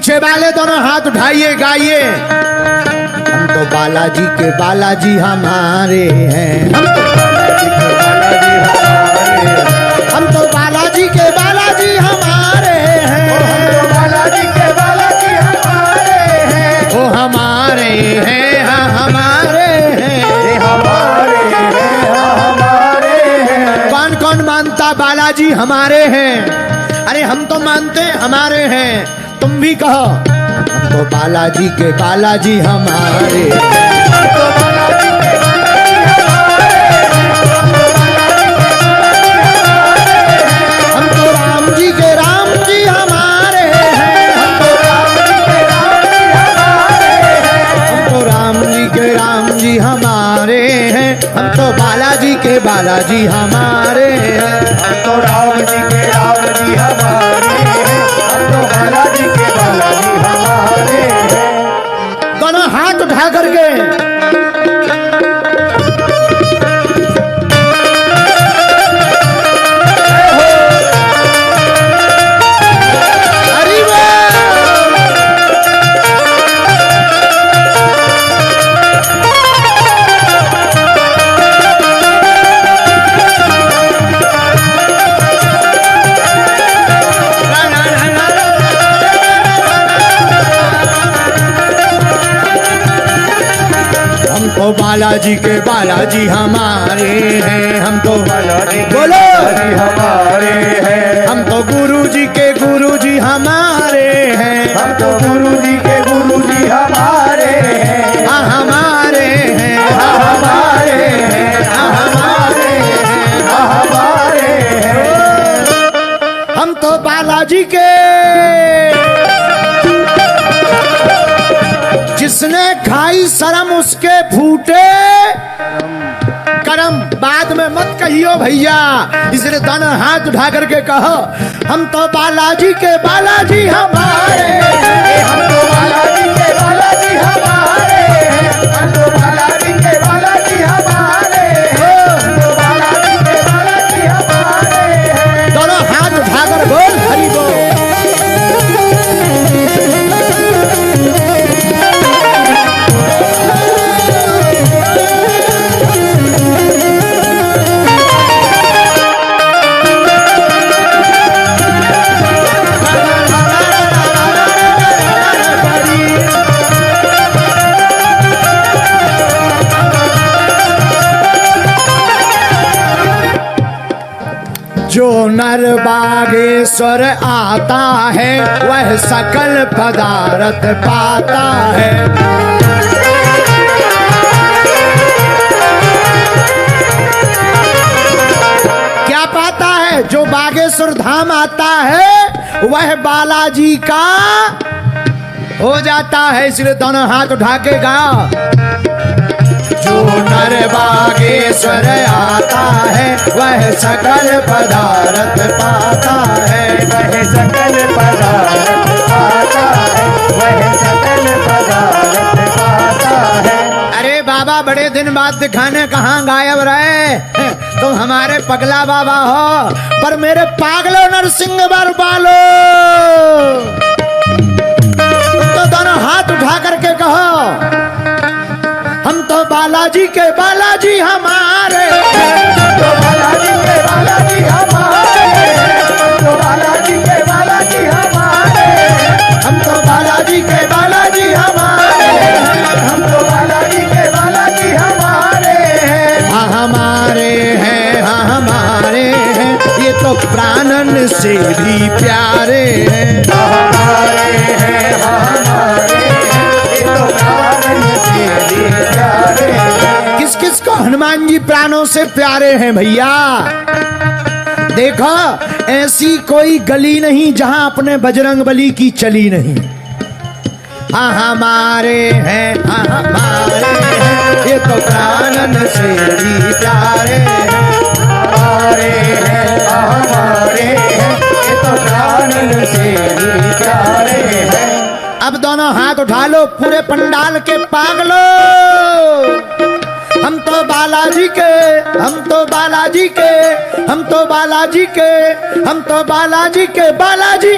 पीछे वाले दोनों हाथ उठाइए, गाइए। हम तो बालाजी के बालाजी हमारे हैं, हम तो बालाजी के बालाजी हमारे हैं, बालाजी के बालाजी हमारे हैं, वो हमारे हैं, हाँ हमारे हैं, हमारे हैं, हमारे हैं। कौन कौन मानता बालाजी हमारे हैं? अरे हम तो मानते हमारे हैं, तुम भी कहो। हम तो बालाजी के बालाजी हमारे हैं, हम तो बालाजी के बालाजी हमारे हैं, हम तो राम जी के राम जी हमारे हैं, हम तो राम जी के राम जी हमारे हैं, हम तो राम जी के राम जी हमारे हैं, हम तो बालाजी के बालाजी हमारे हैं, हम तो राम जी के राम जी हमारे हैं, हम तो बालाजी के बालाजी हमारे हैं। दोनों हाथ उठा करके हरि बोल। हम तो बालाजी के बालाजी हमारे हैं, हम तो बालाजी के बोलो। बालाजी हमारे हैं, हम तो गुरु जी के गुरु जी हमारे हैं, हम तो गुरु जी के गुरु जी हमारे हैं, हाँ हमारे हैं, हाँ हमारे हैं, हाँ हमारे हैं। हमारे हैं। हम तो बालाजी के, जिसने खाई शर्म उसके फूटे करम। बाद में मत कहियो भैया, इसलिए दोनों हाथ उठा करके कहो। हम तो बालाजी के बालाजी हमारे हैं, हम तो बालाजी के बालाजी हमारे हैं, हम तो बालाजी के बालाजी हमारे हैं, हम तो बालाजी के बालाजी हमारे हैं। दोनों हाथ उठाकर बोल हरि बोल। जो नर बागेश्वर आता है वह सकल पदार्थ पाता है। क्या पाता है? जो बागेश्वर धाम आता है वह बालाजी का हो जाता है। इसलिए दोनों हाथ उठा के गाओ। जो नर बागेश्वर आता है वह सकल पदार्थ पाता है, वह सकल पदार्थ पाता है, वह सकल पदार्थ पाता है। अरे बाबा बड़े दिन बाद दिखाने कहाँ गायब रहे? तुम हमारे पगला बाबा हो, पर मेरे पागलो नरसिंह बालो। तो दोनों हाथ उठा करके कहो। हम तो बालाजी के बालाजी हमारे, हम तो बालाजी के बालाजी हमारे हैं, हम तो बालाजी के बालाजी हमारे हैं, हम तो बालाजी के बालाजी हमारे हैं, हम तो बालाजी के बालाजी हमारे हैं। हाँ हमारे हैं, हाँ हमारे हैं, ये तो प्राणन से भी प्यारे हैं। हमारे हैं, हमारे हैं, ये तो प्राणन से भी प्यारे हैं। किस किस को हनुमान जी प्राणों से प्यारे हैं भैया? देखो ऐसी कोई गली नहीं जहां अपने बजरंग बली की चली नहीं। हाँ हमारे हैं, हाँ हमारे हैं, ये तो प्राणन से भी प्यारे हैं। हमारे हैं, हमारे हैं, ये तो प्राणन से भी प्यारे हैं। अब दोनों हाथ उठा लो पूरे पंडाल के पागलो। हम तो बालाजी के, हम तो बालाजी के, हम तो बालाजी के, हम तो बालाजी के बालाजी।